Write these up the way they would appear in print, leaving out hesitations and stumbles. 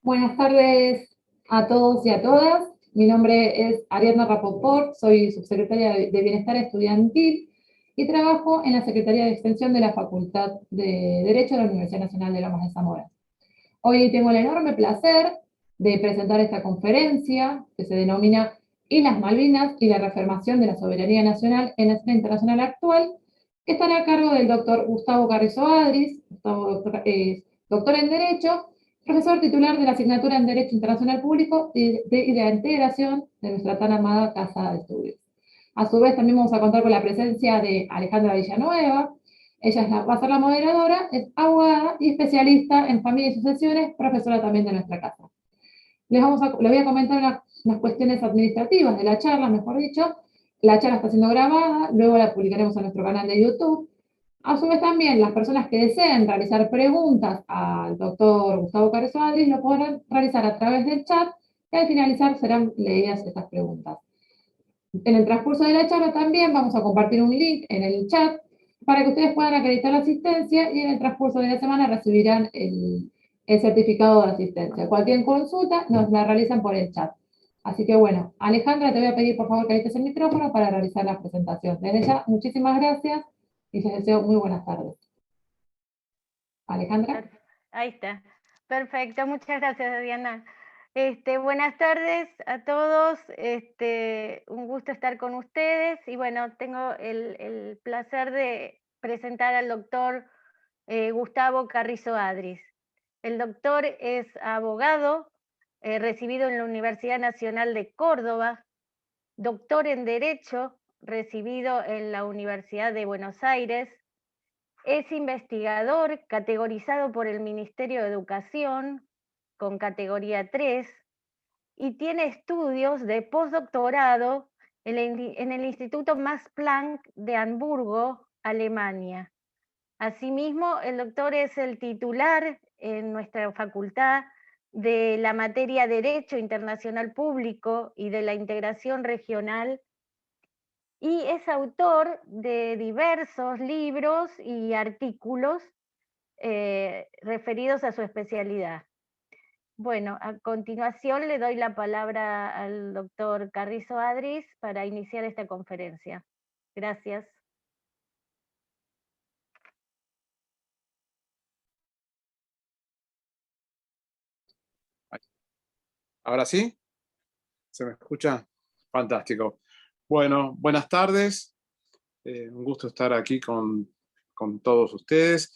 Buenas tardes a todos y a todas. Mi nombre es Ariadna Rapoport, soy subsecretaria de Bienestar Estudiantil y trabajo en la Secretaría de Extensión de la Facultad de Derecho de la Universidad Nacional de Lomas de Zamora. Hoy tengo el enorme placer de presentar esta conferencia que se denomina Islas Malvinas y la reafirmación de la soberanía nacional en la escena internacional actual, que estará a cargo del doctor Gustavo Carrizo Adris. Gustavo es doctor en Derecho, profesor titular de la asignatura en Derecho Internacional Público y de la integración de nuestra tan amada Casa de Estudios. A su vez, también vamos a contar con la presencia de Alejandra Villanueva. Ella va a ser la moderadora, es abogada y especialista en familia y sucesiones, profesora también de nuestra casa. Les voy a comentar unas cuestiones administrativas de la charla, mejor dicho. La charla está siendo grabada, luego la publicaremos en nuestro canal de YouTube. A su vez también, las personas que deseen realizar preguntas al doctor Gustavo Carrizo Adris lo podrán realizar a través del chat y al finalizar serán leídas estas preguntas. En el transcurso de la charla también vamos a compartir un link en el chat para que ustedes puedan acreditar la asistencia y en el transcurso de la semana recibirán el certificado de asistencia. Cualquier consulta nos la realizan por el chat. Así que bueno, Alejandra, te voy a pedir por favor que habilites el micrófono para realizar la presentación. Desde ya, muchísimas gracias y les deseo muy buenas tardes. Alejandra. Ahí está. Perfecto, muchas gracias, Diana. Buenas tardes a todos, un gusto estar con ustedes y bueno, tengo el placer de presentar al doctor Gustavo Carrizo Adris. El doctor es abogado, recibido en la Universidad Nacional de Córdoba, doctor en Derecho, recibido en la Universidad de Buenos Aires, es investigador categorizado por el Ministerio de Educación con categoría 3 y tiene estudios de postdoctorado en el Instituto Max Planck de Hamburgo, Alemania. Asimismo, el doctor es el titular en nuestra facultad de la materia Derecho Internacional Público y de la Integración Regional y es autor de diversos libros y artículos referidos a su especialidad. Bueno, a continuación le doy la palabra al doctor Carrizo Adris para iniciar esta conferencia. Gracias. ¿Ahora sí? ¿Se me escucha? Fantástico. Bueno, buenas tardes. Un gusto estar aquí con todos ustedes.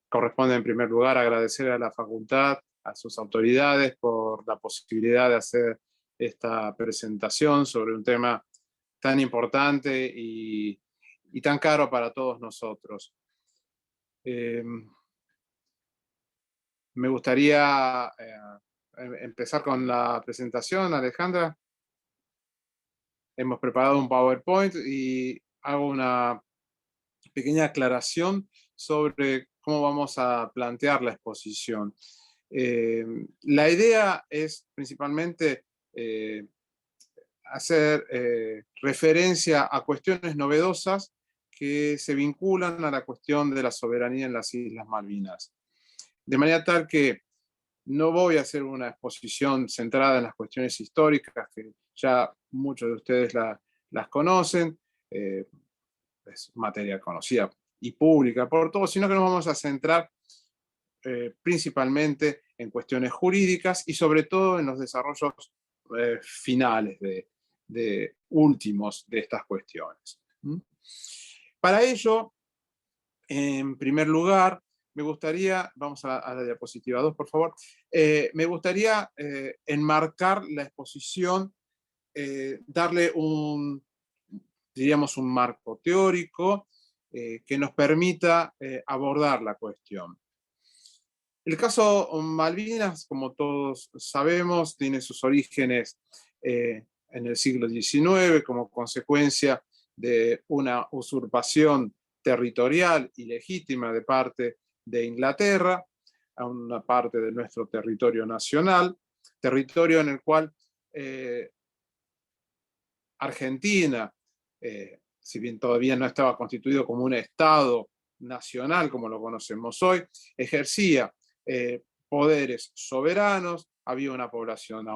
Corresponde en primer lugar agradecer a la facultad, a sus autoridades por la posibilidad de hacer esta presentación sobre un tema tan importante y tan caro para todos nosotros. Me gustaría empezar con la presentación, Alejandra. Hemos preparado un PowerPoint y hago una pequeña aclaración sobre cómo vamos a plantear la exposición. La idea es principalmente hacer referencia a cuestiones novedosas que se vinculan a la cuestión de la soberanía en las Islas Malvinas. De manera tal que no voy a hacer una exposición centrada en las cuestiones históricas, que ya muchos de ustedes las conocen, es materia conocida y pública por todos, sino que nos vamos a centrar principalmente en cuestiones jurídicas y sobre todo en los desarrollos finales de últimos de estas cuestiones. Para ello, en primer lugar, me gustaría, vamos a la diapositiva 2, por favor, me gustaría enmarcar la exposición, darle diríamos, un marco teórico que nos permita abordar la cuestión. El caso Malvinas, como todos sabemos, tiene sus orígenes en el siglo XIX como consecuencia de una usurpación territorial ilegítima de parte de Inglaterra a una parte de nuestro territorio nacional, territorio en el cual Argentina, si bien todavía no estaba constituido como un Estado nacional como lo conocemos hoy, ejercía poderes soberanos, había una población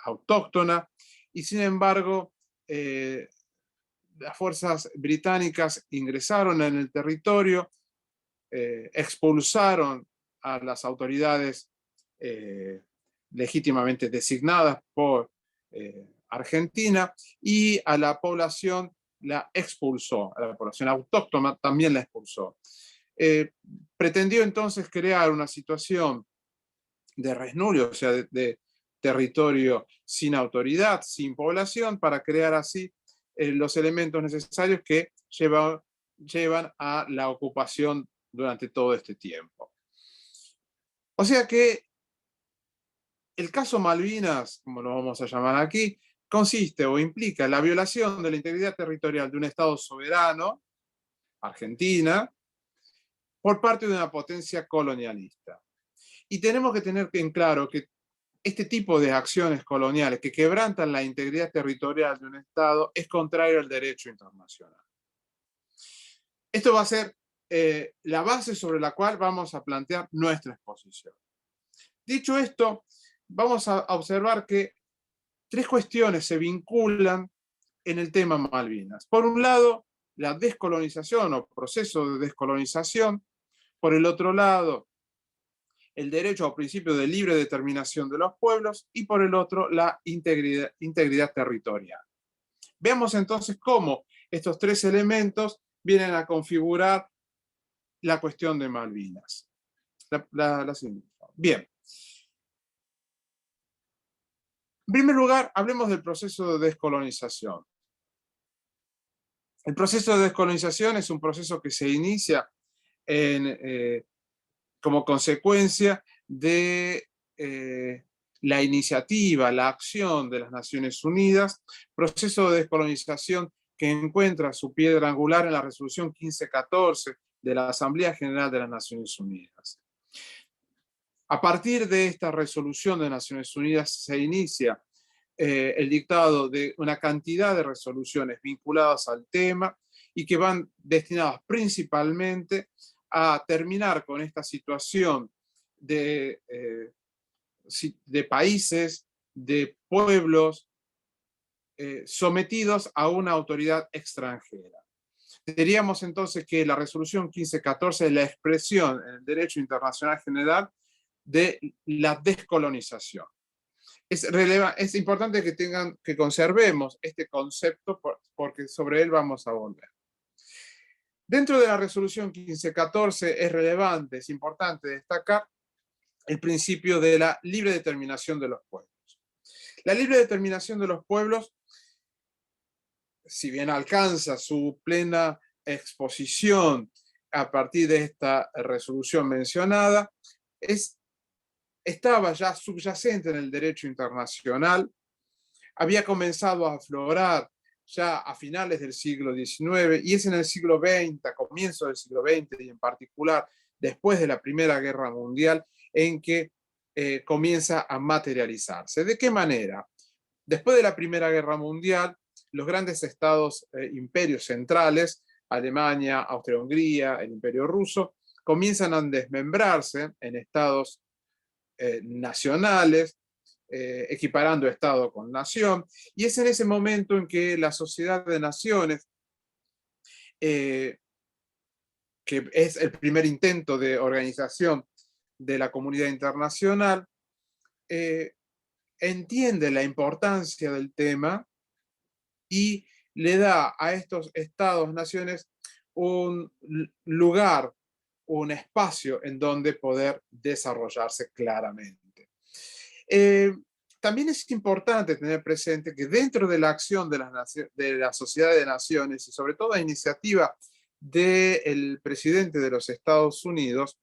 autóctona, y sin embargo, las fuerzas británicas ingresaron en el territorio, expulsaron a las autoridades legítimamente designadas por Argentina, y a la población la expulsó, a la población autóctona también la expulsó. Pretendió entonces crear una situación de resnulio, o sea, de territorio sin autoridad, sin población, para crear así los elementos necesarios que llevan a la ocupación durante todo este tiempo. O sea que el caso Malvinas, como lo vamos a llamar aquí, consiste o implica la violación de la integridad territorial de un Estado soberano, Argentina, por parte de una potencia colonialista. Y tenemos que tener en claro que este tipo de acciones coloniales que quebrantan la integridad territorial de un Estado es contrario al derecho internacional. Esto va a ser la base sobre la cual vamos a plantear nuestra exposición. Dicho esto, vamos a observar que tres cuestiones se vinculan en el tema Malvinas. Por un lado, la descolonización o proceso de descolonización. Por el otro lado, el derecho al principio de libre determinación de los pueblos, y por el otro, la integridad territorial. Veamos entonces cómo estos tres elementos vienen a configurar la cuestión de Malvinas. La siguiente. Bien. En primer lugar, hablemos del proceso de descolonización. El proceso de descolonización es un proceso que se inicia como consecuencia de la iniciativa, la acción de las Naciones Unidas, proceso de descolonización que encuentra su piedra angular en la resolución 1514 de la Asamblea General de las Naciones Unidas. A partir de esta resolución de Naciones Unidas se inicia el dictado de una cantidad de resoluciones vinculadas al tema y que van destinadas principalmente a terminar con esta situación de países, de pueblos sometidos a una autoridad extranjera. Diríamos entonces que la resolución 1514 es la expresión en el derecho internacional general de la descolonización. Es importante que conservemos este concepto porque sobre él vamos a volver. Dentro de la resolución 1514 es relevante, es importante destacar el principio de la libre determinación de los pueblos. La libre determinación de los pueblos, si bien alcanza su plena exposición a partir de esta resolución mencionada, estaba ya subyacente en el derecho internacional, había comenzado a aflorar ya a finales del siglo XIX, y es en el siglo XX, a comienzos del siglo XX, y en particular después de la Primera Guerra Mundial, en que comienza a materializarse. ¿De qué manera? Después de la Primera Guerra Mundial, los grandes estados, imperios centrales, Alemania, Austria-Hungría, el Imperio Ruso, comienzan a desmembrarse en estados nacionales, equiparando Estado con nación, y es en ese momento en que la Sociedad de Naciones, que es el primer intento de organización de la comunidad internacional, entiende la importancia del tema y le da a estos estados-naciones un lugar, un espacio en donde poder desarrollarse claramente. También es importante tener presente que dentro de la acción de la Sociedad de Naciones, y sobre todo a iniciativa del presidente de los Estados Unidos,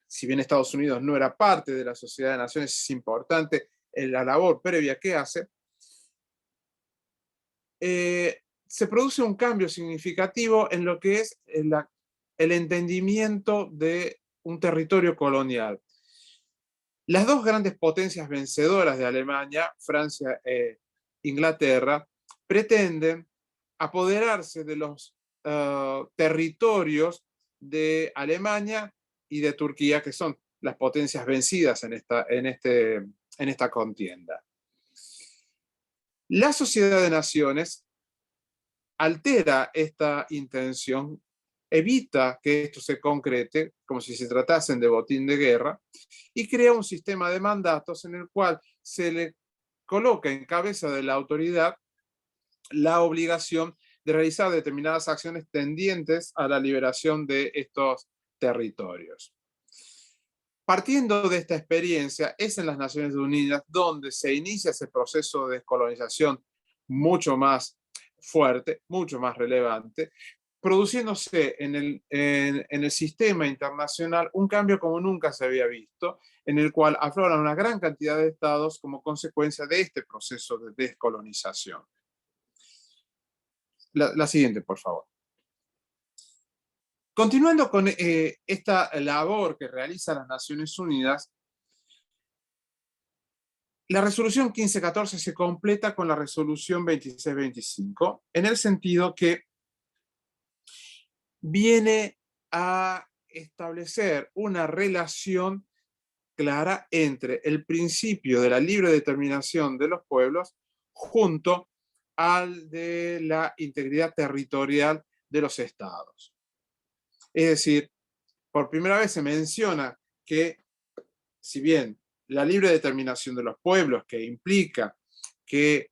si bien Estados Unidos no era parte de la Sociedad de Naciones, es importante la labor previa que hace, se produce un cambio significativo en lo que es el entendimiento de un territorio colonial. Las dos grandes potencias vencedoras de Alemania, Francia e Inglaterra, pretenden apoderarse de los territorios de Alemania y de Turquía, que son las potencias vencidas en esta contienda. La Sociedad de Naciones altera esta intención, evita que esto se concrete, como si se tratasen de botín de guerra, y crea un sistema de mandatos en el cual se le coloca en cabeza de la autoridad la obligación de realizar determinadas acciones tendientes a la liberación de estos territorios. Partiendo de esta experiencia, es en las Naciones Unidas donde se inicia ese proceso de descolonización mucho más fuerte, mucho más relevante, produciéndose en el sistema internacional un cambio como nunca se había visto, en el cual afloran una gran cantidad de estados como consecuencia de este proceso de descolonización. La siguiente, por favor. Continuando con esta labor que realiza las Naciones Unidas, la resolución 1514 se completa con la resolución 2625, en el sentido que viene a establecer una relación clara entre el principio de la libre determinación de los pueblos junto al de la integridad territorial de los estados. Es decir, por primera vez se menciona que, si bien la libre determinación de los pueblos, que implica que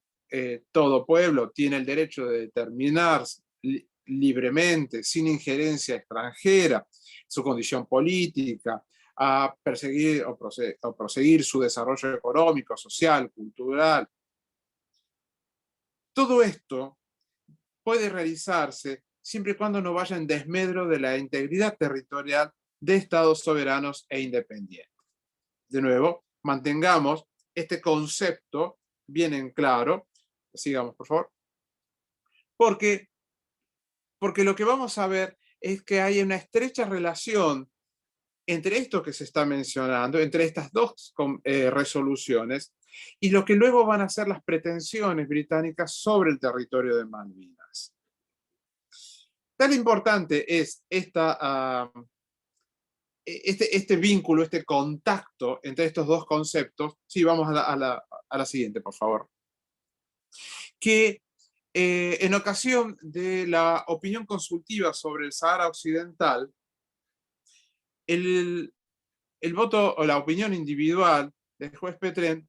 todo pueblo tiene el derecho de determinarse libremente, sin injerencia extranjera, su condición política, a perseguir o proseguir su desarrollo económico, social, cultural. Todo esto puede realizarse siempre y cuando no vaya en desmedro de la integridad territorial de estados soberanos e independientes. De nuevo, mantengamos este concepto bien en claro. Sigamos, por favor. Porque lo que vamos a ver es que hay una estrecha relación entre esto que se está mencionando, entre estas dos resoluciones, y lo que luego van a ser las pretensiones británicas sobre el territorio de Malvinas. Tan importante es este vínculo, este contacto entre estos dos conceptos. Sí, vamos a la siguiente, por favor. Que en ocasión de la opinión consultiva sobre el Sahara Occidental, el voto o la opinión individual del juez Petren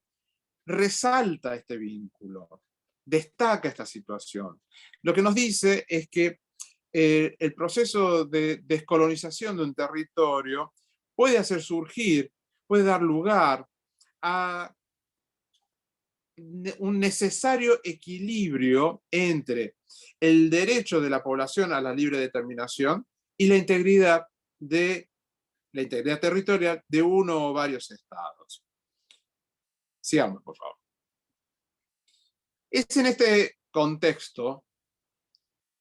resalta este vínculo, destaca esta situación. Lo que nos dice es que el proceso de descolonización de un territorio puede hacer surgir, puede dar lugar a un necesario equilibrio entre el derecho de la población a la libre determinación y la integridad territorial de uno o varios estados. Sigamos, por favor. Es en este contexto,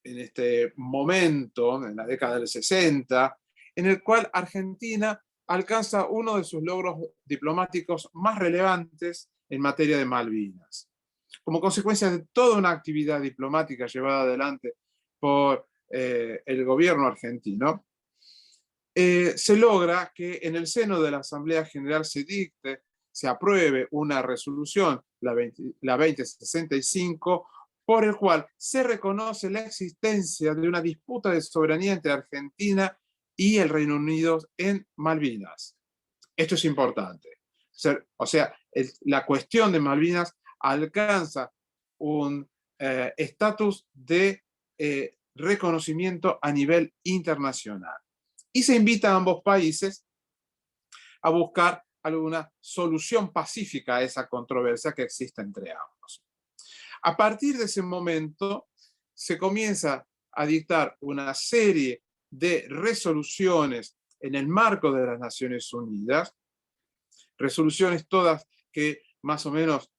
en este momento, en la década del 60, en el cual Argentina alcanza uno de sus logros diplomáticos más relevantes en materia de Malvinas. Como consecuencia de toda una actividad diplomática llevada adelante por el gobierno argentino, se logra que en el seno de la Asamblea General se apruebe una resolución, la 2065, por el cual se reconoce la existencia de una disputa de soberanía entre Argentina y el Reino Unido en Malvinas. Esto es importante. O sea, la cuestión de Malvinas alcanza un estatus de reconocimiento a nivel internacional. Y se invita a ambos países a buscar alguna solución pacífica a esa controversia que existe entre ambos. A partir de ese momento se comienza a dictar una serie de resoluciones en el marco de las Naciones Unidas, resoluciones todas que más o menos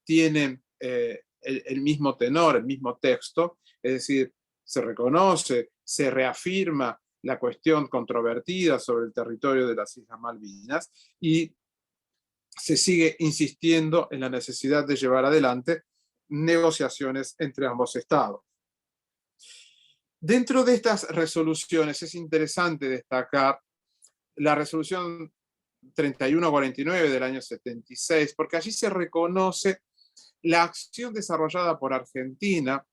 tienen el mismo tenor, el mismo texto, es decir, se reconoce, se reafirma la cuestión controvertida sobre el territorio de las Islas Malvinas y se sigue insistiendo en la necesidad de llevar adelante negociaciones entre ambos estados. Dentro de estas resoluciones es interesante destacar la resolución 3149 del año 76, porque allí se reconoce la acción desarrollada por Argentina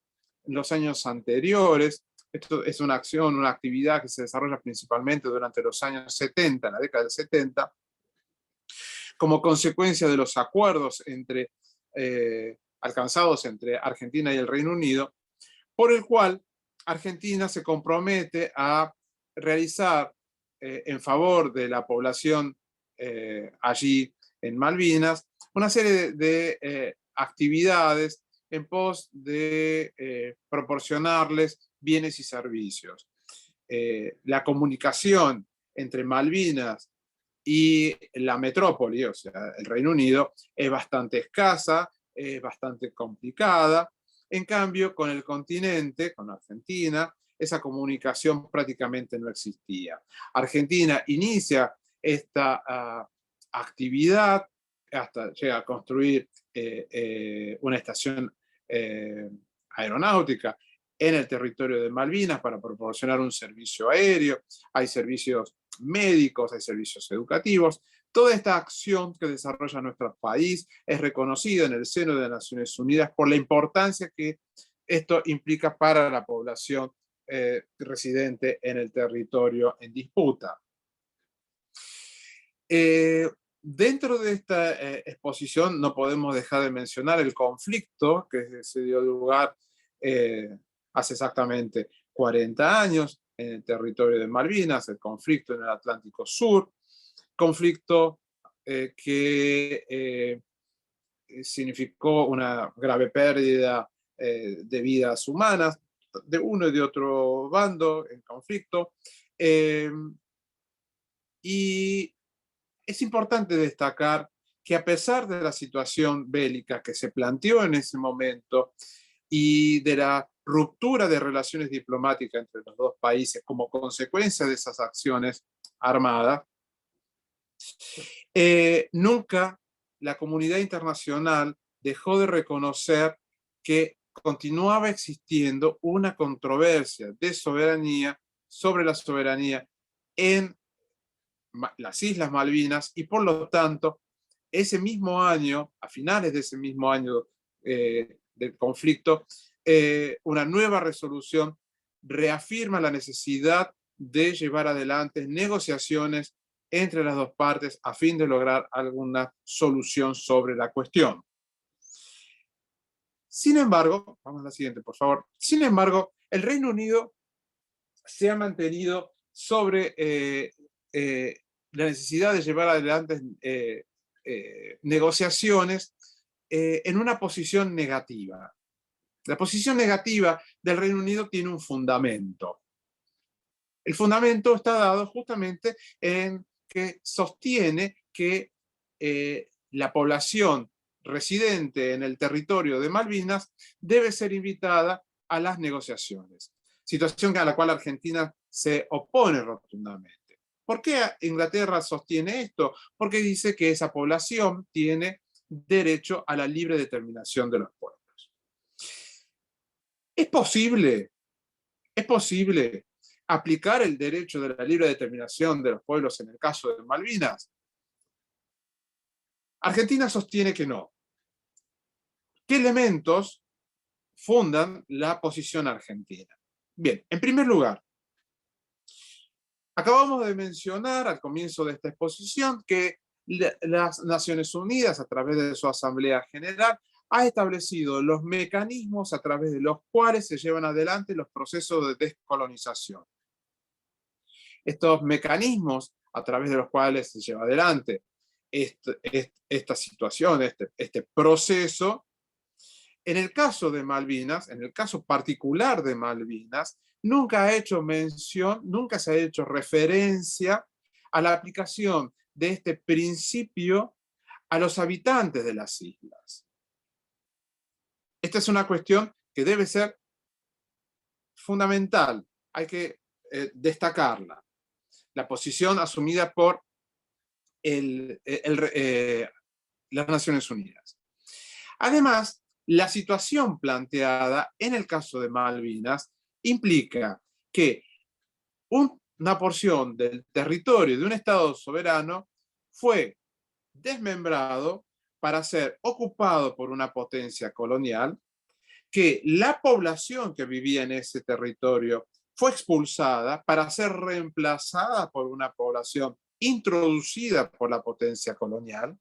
en los años anteriores. Esto es una acción, una actividad que se desarrolla principalmente durante los años 70, en la década del 70, como consecuencia de los acuerdos alcanzados entre Argentina y el Reino Unido, por el cual Argentina se compromete a realizar en favor de la población allí en Malvinas una serie de actividades en pos de proporcionarles bienes y servicios. La comunicación entre Malvinas y la metrópoli, o sea, el Reino Unido, es bastante escasa, es bastante complicada. En cambio, con el continente, con Argentina, esa comunicación prácticamente no existía. Argentina inicia esta actividad hasta llega a construir una estación aeronáutica en el territorio de Malvinas para proporcionar un servicio aéreo. Hay servicios médicos, hay servicios educativos. Toda esta acción que desarrolla nuestro país es reconocida en el seno de Naciones Unidas por la importancia que esto implica para la población residente en el territorio en disputa. Dentro de esta exposición no podemos dejar de mencionar el conflicto que se dio lugar hace exactamente 40 años en el territorio de Malvinas, el conflicto en el Atlántico Sur, conflicto que significó una grave pérdida de vidas humanas de uno y de otro bando en conflicto. Y es importante destacar que a pesar de la situación bélica que se planteó en ese momento y de la ruptura de relaciones diplomáticas entre los dos países como consecuencia de esas acciones armadas, nunca la comunidad internacional dejó de reconocer que continuaba existiendo una controversia de soberanía sobre la soberanía en las Islas Malvinas, y por lo tanto, ese mismo año, a finales de ese mismo año del conflicto, una nueva resolución reafirma la necesidad de llevar adelante negociaciones entre las dos partes a fin de lograr alguna solución sobre la cuestión. Sin embargo, vamos a la siguiente, por favor. Sin embargo, el Reino Unido se ha mantenido sobre la necesidad de llevar adelante negociaciones en una posición negativa. La posición negativa del Reino Unido tiene un fundamento. El fundamento está dado justamente en que sostiene que la población residente en el territorio de Malvinas debe ser invitada a las negociaciones, situación a la cual Argentina se opone rotundamente. ¿Por qué Inglaterra sostiene esto? Porque dice que esa población tiene derecho a la libre determinación de los pueblos. ¿Es posible aplicar el derecho de la libre determinación de los pueblos en el caso de Malvinas? Argentina sostiene que no. ¿Qué elementos fundan la posición argentina? Bien, en primer lugar, acabamos de mencionar al comienzo de esta exposición que las Naciones Unidas, a través de su Asamblea General, ha establecido los mecanismos a través de los cuales se llevan adelante los procesos de descolonización. Estos mecanismos a través de los cuales se lleva adelante esta situación, este proceso, en el caso de Malvinas, en el caso particular de Malvinas, nunca ha hecho mención, nunca se ha hecho referencia a la aplicación de este principio a los habitantes de las islas. Esta es una cuestión que debe ser fundamental, hay que destacarla. La posición asumida por las Naciones Unidas. Además, la situación planteada en el caso de Malvinas implica que una porción del territorio de un Estado soberano fue desmembrado para ser ocupado por una potencia colonial, que la población que vivía en ese territorio fue expulsada para ser reemplazada por una población introducida por la potencia colonial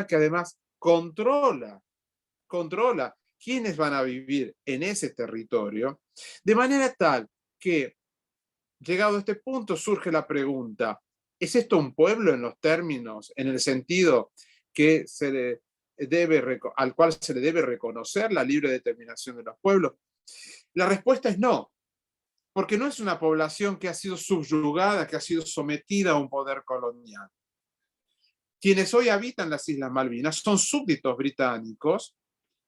que además controla quiénes van a vivir en ese territorio, de manera tal que, llegado a este punto, surge la pregunta: ¿es esto un pueblo en los términos, en el sentido que al cual se le debe reconocer la libre determinación de los pueblos? La respuesta es no, porque no es una población que ha sido subyugada, que ha sido sometida a un poder colonial. Quienes hoy habitan las Islas Malvinas son súbditos británicos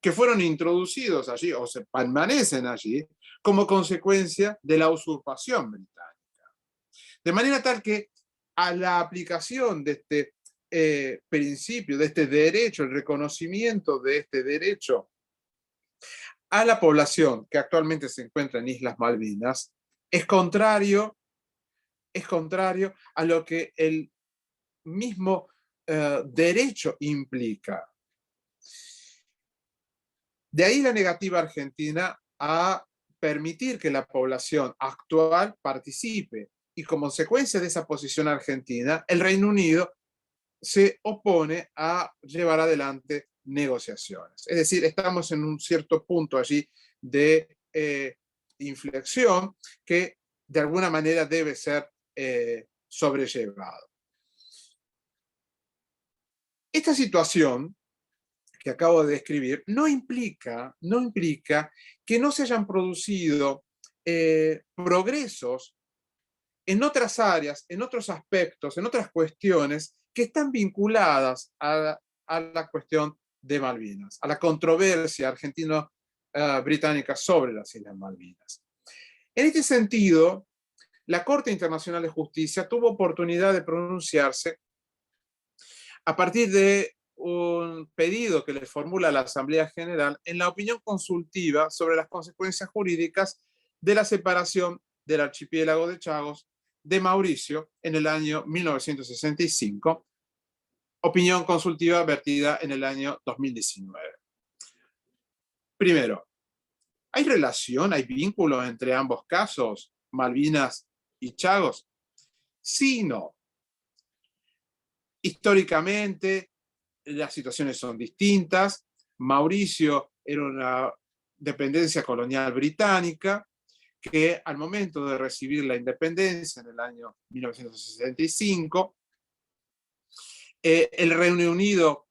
que fueron introducidos allí o se permanecen allí como consecuencia de la usurpación británica. De manera tal que a la aplicación de este principio, de este derecho, el reconocimiento de este derecho a la población que actualmente se encuentra en Islas Malvinas, es contrario a lo que el mismo derecho implica. De ahí la negativa argentina a permitir que la población actual participe, y como consecuencia de esa posición argentina, el Reino Unido se opone a llevar adelante negociaciones. Es decir, estamos en un cierto punto allí de inflexión que de alguna manera debe ser sobrellevado. Esta situación que acabo de describir no implica que no se hayan producido progresos en otras áreas, en otros aspectos, en otras cuestiones que están vinculadas a la cuestión de Malvinas, a la controversia argentino-británica sobre las Islas Malvinas. En este sentido, la Corte Internacional de Justicia tuvo oportunidad de pronunciarse a partir de un pedido que le formula la Asamblea General en la opinión consultiva sobre las consecuencias jurídicas de la separación del archipiélago de Chagos de Mauricio en el año 1965, opinión consultiva vertida en el año 2019. Primero, ¿hay relación, hay vínculo entre ambos casos, Malvinas y Chagos? Sí y no. Históricamente, las situaciones son distintas. Mauricio era una dependencia colonial británica que al momento de recibir la independencia en el año 1965, el Reino Unido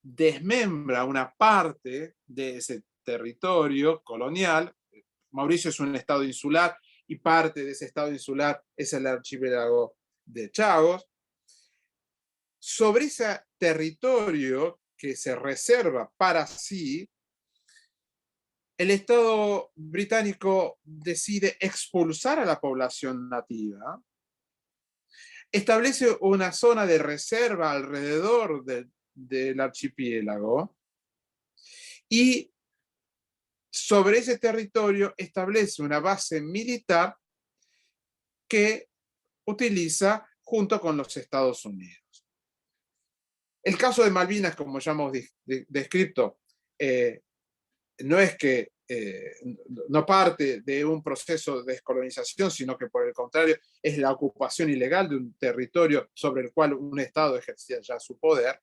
desmembra una parte de ese territorio colonial. Mauricio es un estado insular y parte de ese estado insular es el archipiélago de Chagos. Sobre ese territorio que se reserva para sí, el Estado británico decide expulsar a la población nativa, establece una zona de reserva alrededor del archipiélago y sobre ese territorio establece una base militar que utiliza junto con los Estados Unidos. El caso de Malvinas, como ya hemos descrito, no es que no parte de un proceso de descolonización, sino que por el contrario es la ocupación ilegal de un territorio sobre el cual un Estado ejercía ya su poder.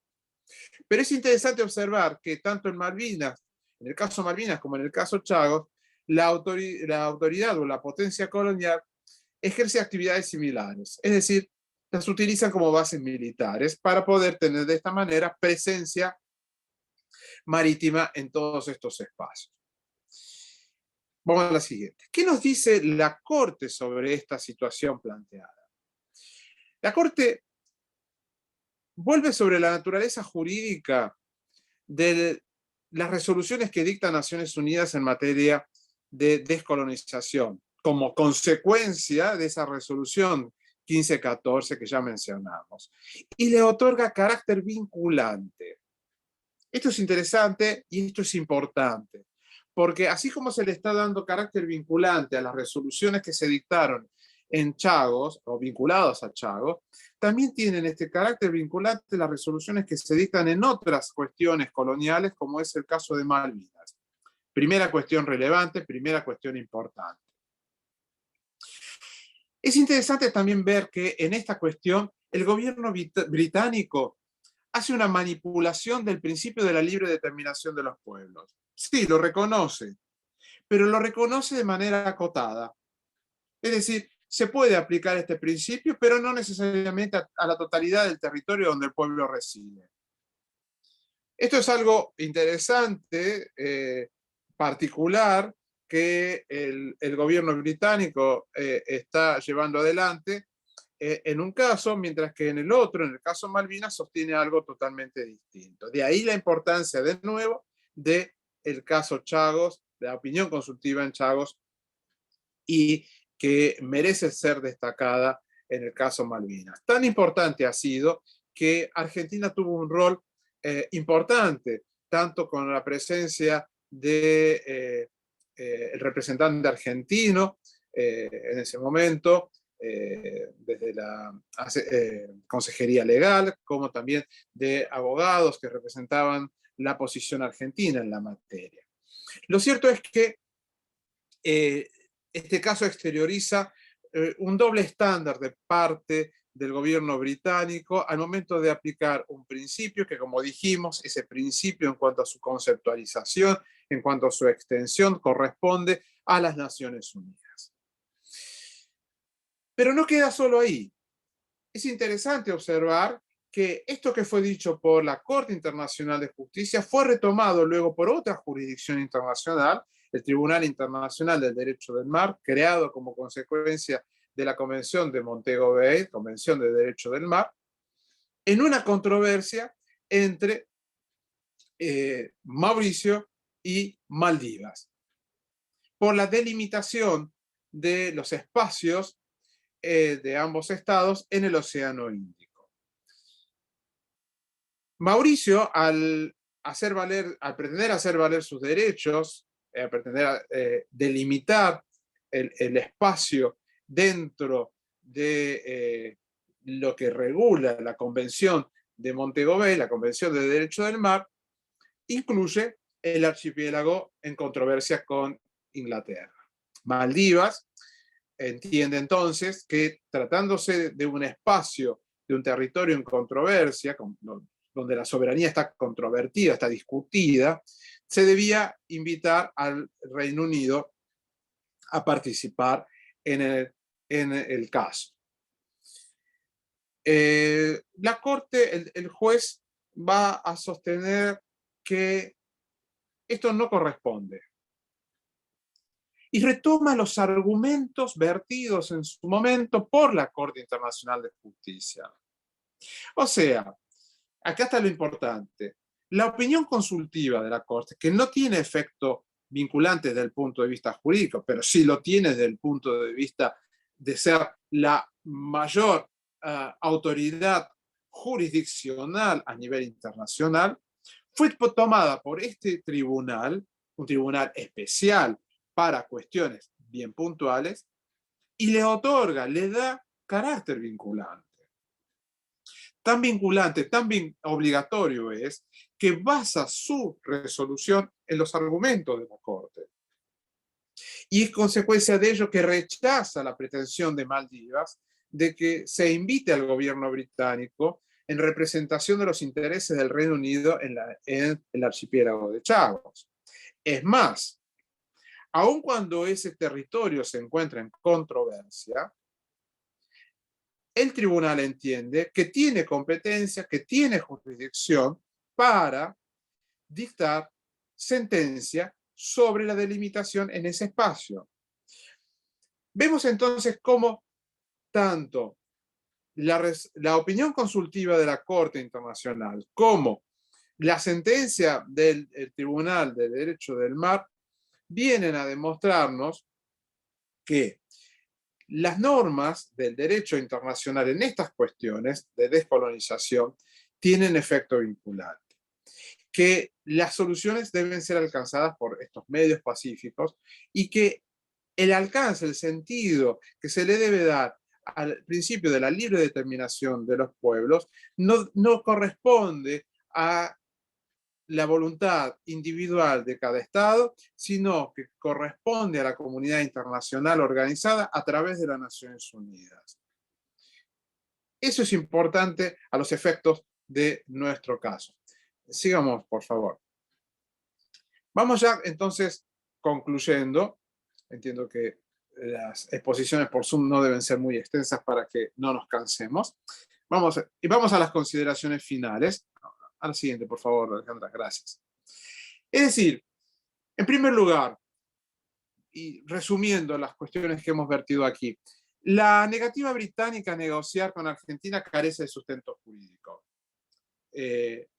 Pero es interesante observar que tanto en Malvinas, en el caso Malvinas como en el caso Chagos, la autoridad o la potencia colonial ejerce actividades similares, es decir, las utilizan como bases militares para poder tener de esta manera presencia marítima en todos estos espacios. Vamos a la siguiente. ¿Qué nos dice la Corte sobre esta situación planteada? La Corte vuelve sobre la naturaleza jurídica de las resoluciones que dicta Naciones Unidas en materia de descolonización, como consecuencia de esa resolución 1514 que ya mencionamos, y le otorga carácter vinculante. Esto es interesante y esto es importante, porque así como se le está dando carácter vinculante a las resoluciones que se dictaron en Chagos, o vinculados a Chagos, también tienen este carácter vinculante las resoluciones que se dictan en otras cuestiones coloniales, como es el caso de Malvinas. Primera cuestión relevante, primera cuestión importante. Es interesante también ver que en esta cuestión el gobierno británico hace una manipulación del principio de la libre determinación de los pueblos. Sí, lo reconoce, pero lo reconoce de manera acotada. Es decir, se puede aplicar este principio, pero no necesariamente a la totalidad del territorio donde el pueblo reside. Esto es algo interesante, particular, que el gobierno británico está llevando adelante en un caso, mientras que en el otro, en el caso Malvinas, sostiene algo totalmente distinto. De ahí la importancia, de nuevo, del caso Chagos, de la opinión consultiva en Chagos, y que merece ser destacada en el caso Malvinas. Tan importante ha sido que Argentina tuvo un rol importante, tanto con la presencia de el representante argentino en ese momento, desde la Consejería Legal, como también de abogados que representaban la posición argentina en la materia. Lo cierto es que este caso exterioriza un doble estándar de parte del gobierno británico al momento de aplicar un principio que, como dijimos, ese principio en cuanto a su conceptualización, en cuanto a su extensión, corresponde a las Naciones Unidas. Pero no queda solo ahí. Es interesante observar que esto que fue dicho por la Corte Internacional de Justicia fue retomado luego por otra jurisdicción internacional, el Tribunal Internacional del Derecho del Mar, creado como consecuencia de la Convención de Montego Bay, Convención de Derecho del Mar, en una controversia entre Mauricio y Maldivas, por la delimitación de los espacios de ambos estados en el Océano Índico. Mauricio, al pretender hacer valer sus derechos, al pretender delimitar el espacio dentro de lo que regula la Convención de Montego Bay, la Convención de Derecho del Mar, incluye el archipiélago en controversia con Inglaterra. Maldivas entiende entonces que, tratándose de un espacio, de un territorio en controversia, donde la soberanía está controvertida, está discutida, se debía invitar al Reino Unido a participar en el caso. La Corte, el juez, va a sostener que esto no corresponde. Y retoma los argumentos vertidos en su momento por la Corte Internacional de Justicia. O sea, acá está lo importante. La opinión consultiva de la Corte, que no tiene efecto vinculante desde el punto de vista jurídico, pero sí lo tiene desde el punto de vista de ser la mayor autoridad jurisdiccional a nivel internacional, fue tomada por este tribunal, un tribunal especial para cuestiones bien puntuales, y le otorga, le da carácter vinculante. Tan vinculante, tan obligatorio es que basa su resolución en los argumentos de la Corte. Y es consecuencia de ello que rechaza la pretensión de Maldivas de que se invite al gobierno británico en representación de los intereses del Reino Unido en el archipiélago de Chagos. Es más, aun cuando ese territorio se encuentra en controversia, el tribunal entiende que tiene competencia, que tiene jurisdicción para dictar sentencia sobre la delimitación en ese espacio. Vemos entonces cómo tanto la opinión consultiva de la Corte Internacional como la sentencia del Tribunal de Derecho del Mar vienen a demostrarnos que las normas del derecho internacional en estas cuestiones de descolonización tienen efecto vinculante, que las soluciones deben ser alcanzadas por estos medios pacíficos y que el alcance, el sentido que se le debe dar al principio de la libre determinación de los pueblos no corresponde a la voluntad individual de cada Estado, sino que corresponde a la comunidad internacional organizada a través de las Naciones Unidas. Eso es importante a los efectos de nuestro caso. Sigamos, por favor. Vamos ya entonces concluyendo. Entiendo que las exposiciones por Zoom no deben ser muy extensas para que no nos cansemos. Vamos a las consideraciones finales. A la siguiente, por favor, Alejandra, gracias. Es decir, en primer lugar, y resumiendo las cuestiones que hemos vertido aquí, la negativa británica a negociar con Argentina carece de sustento jurídico.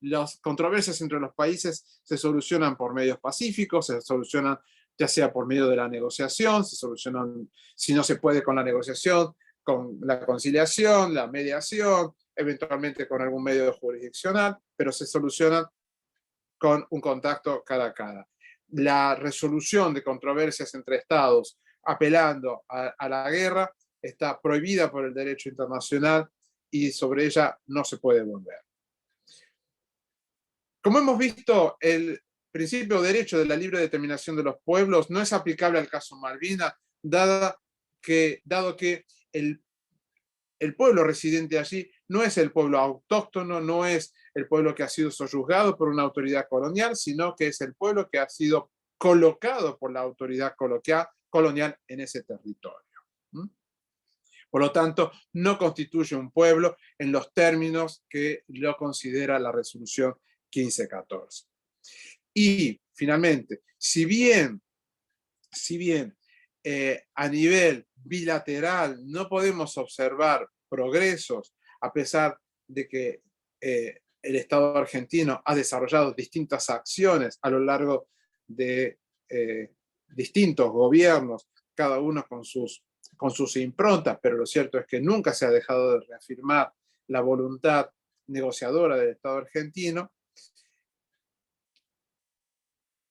Las controversias entre los países se solucionan por medios pacíficos, se solucionan ya sea por medio de la negociación, se solucionan, si no se puede con la negociación, con la conciliación, la mediación, eventualmente con algún medio jurisdiccional, pero se solucionan con un contacto cara a cara. La resolución de controversias entre estados apelando a la guerra está prohibida por el derecho internacional y sobre ella no se puede volver. Como hemos visto, el principio de derecho de la libre determinación de los pueblos no es aplicable al caso Malvinas, dado que el pueblo residente allí no es el pueblo autóctono, no es el pueblo que ha sido soyuzgado por una autoridad colonial, sino que es el pueblo que ha sido colocado por la autoridad colonial en ese territorio. Por lo tanto, no constituye un pueblo en los términos que lo considera la resolución 1514. Y finalmente, si bien a nivel bilateral no podemos observar progresos, a pesar de que el Estado argentino ha desarrollado distintas acciones a lo largo de distintos gobiernos, cada uno con sus improntas, pero lo cierto es que nunca se ha dejado de reafirmar la voluntad negociadora del Estado argentino.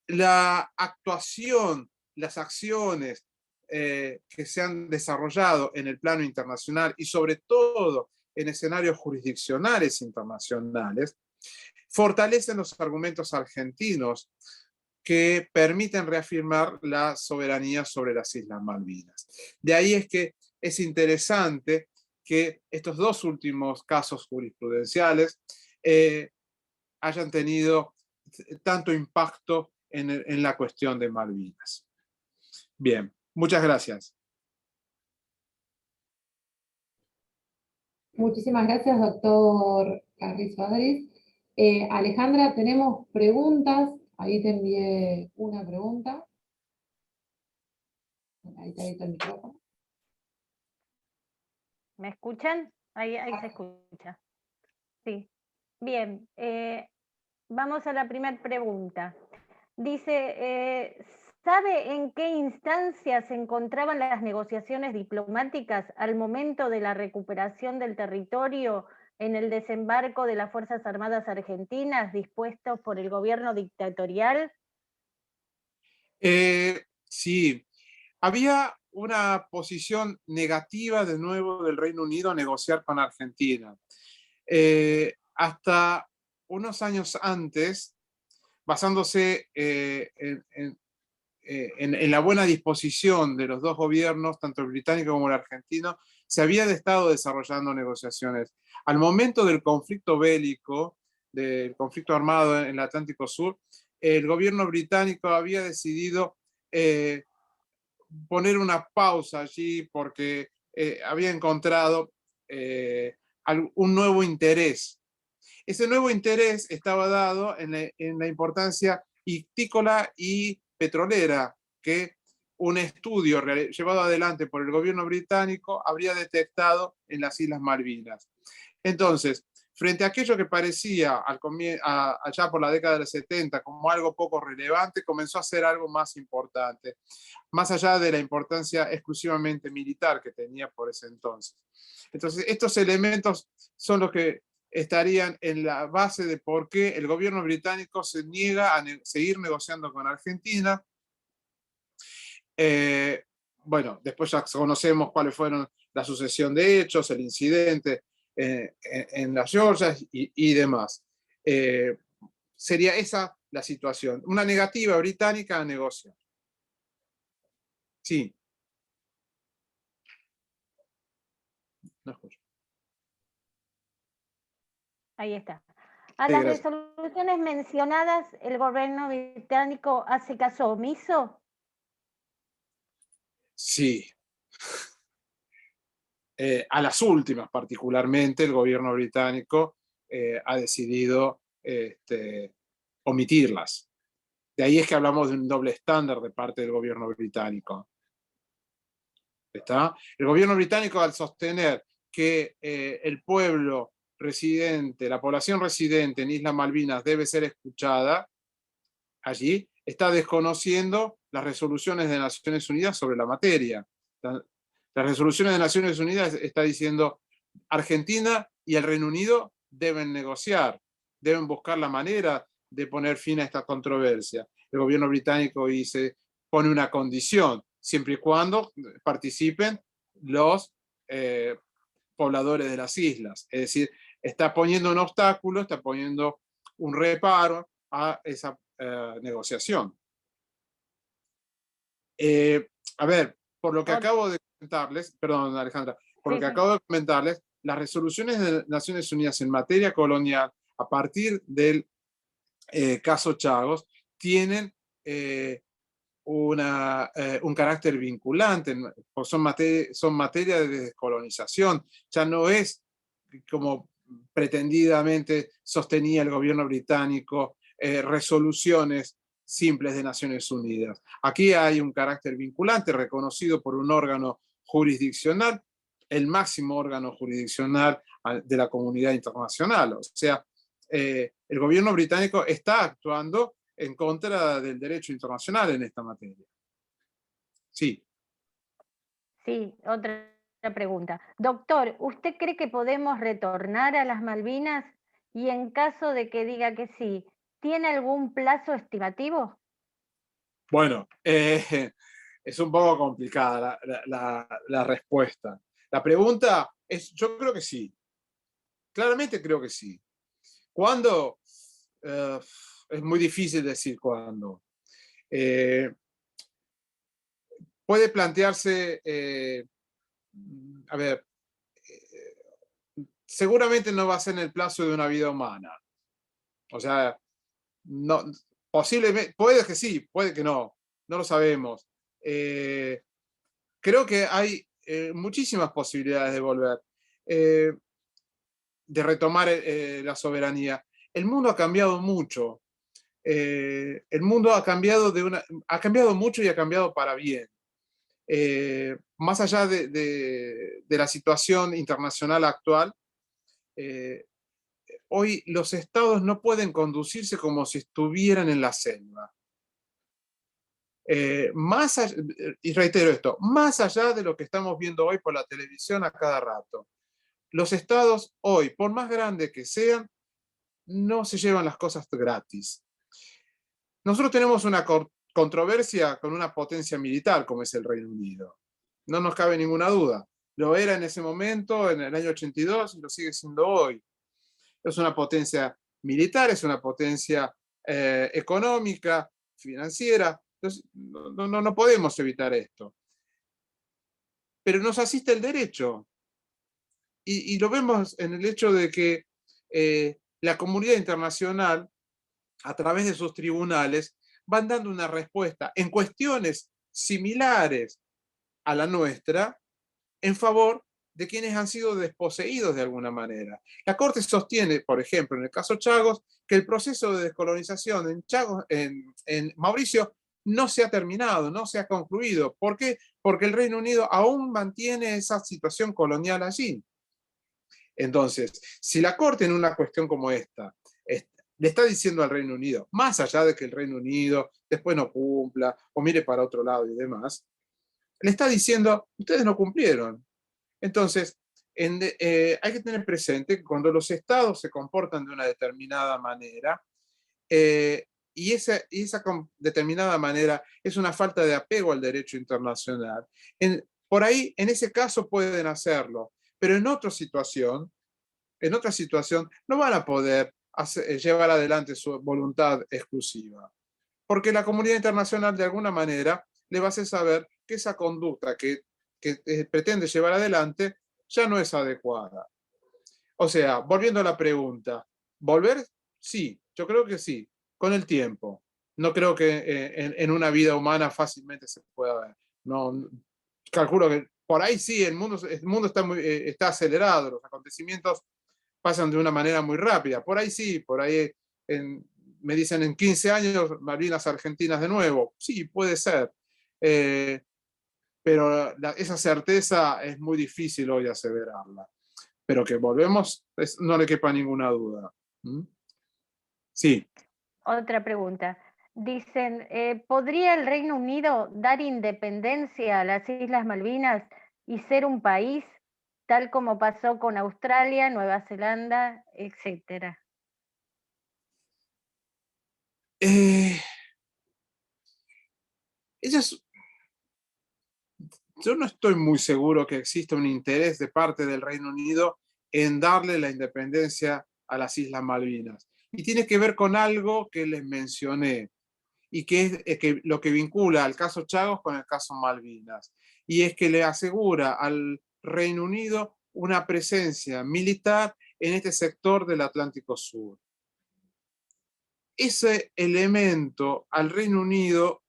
La actuación, las acciones que se han desarrollado en el plano internacional y sobre todo en escenarios jurisdiccionales internacionales, fortalecen los argumentos argentinos que permiten reafirmar la soberanía sobre las Islas Malvinas. De ahí es que es interesante que estos dos últimos casos jurisprudenciales hayan tenido tanto impacto en la cuestión de Malvinas. Bien, muchas gracias. Muchísimas gracias, doctor Carrizo Adris. Alejandra, tenemos preguntas. Ahí te envié una pregunta. Ahí te abierto el micrófono. ¿Me escuchan? Ahí se escucha. Sí. Bien. Vamos a la primera pregunta. Dice, ¿sabe en qué instancia se encontraban las negociaciones diplomáticas al momento de la recuperación del territorio en el desembarco de las Fuerzas Armadas Argentinas dispuestos por el gobierno dictatorial? Sí, había una posición negativa de nuevo del Reino Unido a negociar con Argentina. Hasta unos años antes, basándose en la buena disposición de los dos gobiernos, tanto el británico como el argentino, se habían estado desarrollando negociaciones. Al momento del conflicto bélico, del conflicto armado en el Atlántico Sur, el gobierno británico había decidido poner una pausa allí porque había encontrado un nuevo interés. Ese nuevo interés estaba dado en la importancia ictícola y petrolera que un estudio llevado adelante por el gobierno británico habría detectado en las Islas Malvinas. Entonces, frente a aquello que parecía allá por la década de los 70 como algo poco relevante, comenzó a ser algo más importante, más allá de la importancia exclusivamente militar que tenía por ese entonces. Entonces, estos elementos son los que estarían en la base de por qué el gobierno británico se niega a seguir negociando con Argentina, bueno, después ya conocemos cuáles fueron la sucesión de hechos, el incidente en las Georgias y demás. Sería esa la situación, una negativa británica a negociar. Sí. No escucho. Ahí está. A Sí, las gracias. resoluciones mencionadas, ¿el gobierno británico hace caso omiso? Sí. A las últimas particularmente, el gobierno británico ha decidido omitirlas. De ahí es que hablamos de un doble estándar de parte del gobierno británico. ¿Está? El gobierno británico, al sostener que el pueblo residente, la población residente en Islas Malvinas debe ser escuchada, allí está desconociendo las resoluciones de Naciones Unidas sobre la materia. Las resoluciones de Naciones Unidas está diciendo Argentina y el Reino Unido deben negociar, deben buscar la manera de poner fin a esta controversia. El gobierno británico pone una condición, siempre y cuando participen los pobladores de las islas. Es decir, está poniendo un obstáculo, está poniendo un reparo a esa negociación. A ver, por lo que acabo de comentarles, perdón Alejandra, por lo que acabo de comentarles, las resoluciones de Naciones Unidas en materia colonial, a partir del caso Chagos, tienen un carácter vinculante, son materia de descolonización, ya no es como pretendidamente sostenía el gobierno británico, resoluciones simples de Naciones Unidas. Aquí hay un carácter vinculante reconocido por un órgano jurisdiccional, el máximo órgano jurisdiccional de la comunidad internacional. O sea, el gobierno británico está actuando en contra del derecho internacional en esta materia. Sí. Sí, otra pregunta. Doctor, ¿usted cree que podemos retornar a las Malvinas? Y en caso de que diga que sí, ¿tiene algún plazo estimativo? Bueno, es un poco complicada la respuesta. La pregunta es, yo creo que sí. Claramente creo que sí. ¿Cuándo? Es muy difícil decir cuándo. Puede plantearse, a ver, seguramente no va a ser en el plazo de una vida humana. O sea, no, posiblemente, puede que sí, puede que no lo sabemos. Creo que hay muchísimas posibilidades de volver, de retomar la soberanía. El mundo ha cambiado mucho. El mundo ha cambiado mucho y ha cambiado para bien. Más allá de la situación internacional actual, hoy los estados no pueden conducirse como si estuvieran en la selva. Y reitero esto, más allá de lo que estamos viendo hoy por la televisión a cada rato, los estados hoy, por más grandes que sean, no se llevan las cosas gratis. Nosotros tenemos una controversia con una potencia militar como es el Reino Unido. No nos cabe ninguna duda. Lo era en ese momento, en el año 82, y lo sigue siendo hoy. Es una potencia militar, es una potencia económica, financiera. Entonces, no podemos evitar esto. Pero nos asiste el derecho. Y lo vemos en el hecho de que la comunidad internacional, a través de sus tribunales, van dando una respuesta en cuestiones similares a la nuestra en favor de quienes han sido desposeídos de alguna manera. La Corte sostiene, por ejemplo, en el caso Chagos, que el proceso de descolonización en Mauricio no se ha terminado, no se ha concluido. ¿Por qué? Porque el Reino Unido aún mantiene esa situación colonial allí. Entonces, si la Corte en una cuestión como esta le está diciendo al Reino Unido, más allá de que el Reino Unido después no cumpla o mire para otro lado y demás, le está diciendo, ustedes no cumplieron. Entonces, hay que tener presente que cuando los estados se comportan de una determinada manera y esa determinada manera es una falta de apego al derecho internacional. Por ahí, en ese caso pueden hacerlo, pero en otra situación no van a poder llevar adelante su voluntad exclusiva, porque la comunidad internacional de alguna manera le va a hacer saber que esa conducta que pretende llevar adelante ya no es adecuada. O sea, volviendo a la pregunta, ¿volver? Sí, yo creo que sí, con el tiempo. No creo que en una vida humana fácilmente se pueda ver. No, calculo que por ahí sí, el mundo está acelerado, los acontecimientos pasan de una manera muy rápida. Por ahí sí, por ahí me dicen en 15 años Malvinas Argentinas de nuevo. Sí, puede ser. Pero esa certeza es muy difícil hoy aseverarla. Pero que volvemos, no le quepa ninguna duda. ¿Mm? Sí. Otra pregunta. Dicen, ¿podría el Reino Unido dar independencia a las Islas Malvinas y ser un país, tal como pasó con Australia, Nueva Zelanda, etcétera? Yo no estoy muy seguro que exista un interés de parte del Reino Unido en darle la independencia a las Islas Malvinas. Y tiene que ver con algo que les mencioné, y que es que lo que vincula al caso Chagos con el caso Malvinas. Y es que le asegura al Reino Unido una presencia militar en este sector del Atlántico Sur. Ese elemento al Reino Unido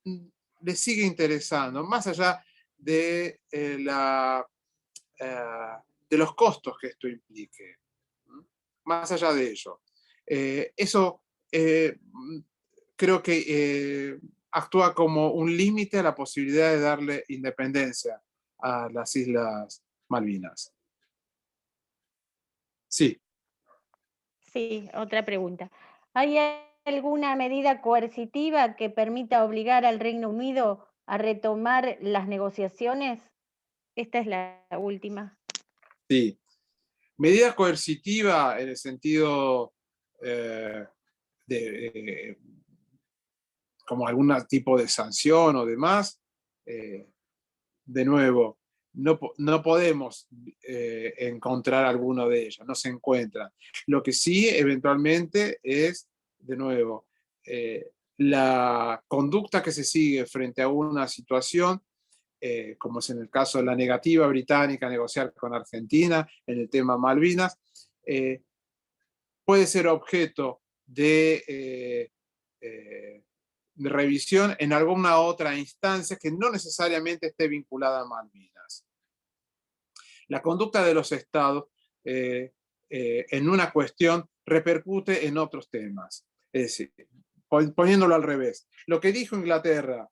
le sigue interesando, más allá de, de los costos que esto implique. Más allá de ello. Eso creo que actúa como un límite a la posibilidad de darle independencia a las Islas Malvinas. Sí. Sí, otra pregunta. ¿Hay alguna medida coercitiva que permita obligar al Reino Unido a retomar las negociaciones? Esta es la última. Sí. Medida coercitiva en el sentido de como algún tipo de sanción o demás, de nuevo, no podemos encontrar alguno de ellos, no se encuentran. Lo que sí eventualmente es, de nuevo, la conducta que se sigue frente a una situación, como es en el caso de la negativa británica a negociar con Argentina en el tema Malvinas, puede ser objeto de revisión en alguna otra instancia que no necesariamente esté vinculada a Malvinas. La conducta de los estados en una cuestión repercute en otros temas. Es decir, poniéndolo al revés, lo que dijo Inglaterra,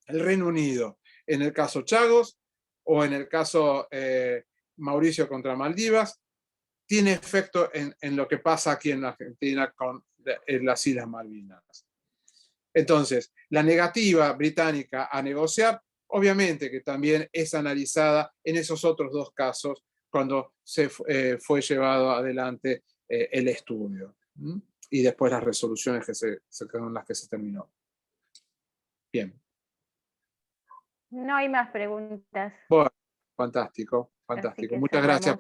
el Reino Unido, en el caso Chagos o en el caso Mauricio contra Maldivas, tiene efecto en lo que pasa aquí en Argentina con las Islas Malvinas. Entonces, la negativa británica a negociar, obviamente que también es analizada en esos otros dos casos cuando se fue llevado adelante el estudio. Y después las resoluciones con las que se terminó. Bien. No hay más preguntas. Bueno, fantástico, fantástico. Muchas gracias.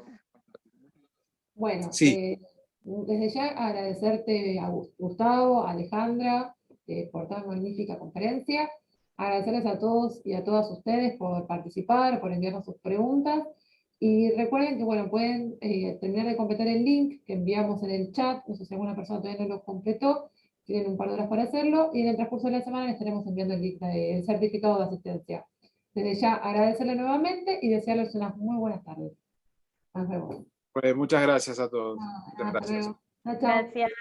Bueno, sí. Desde ya agradecerte a Gustavo, a Alejandra, por tan magnífica conferencia. Agradecerles a todos y a todas ustedes por participar, por enviarnos sus preguntas. Y recuerden que, bueno, pueden terminar de completar el link que enviamos en el chat. No sé si alguna persona todavía no lo completó. Tienen un par de horas para hacerlo. Y en el transcurso de la semana les estaremos enviando el link del certificado de asistencia. Desde ya agradecerles nuevamente y desearles unas muy buenas tardes. Nos vemos. Pues muchas gracias a todos. Muchas Hasta gracias. luego. Chao, chao. Gracias.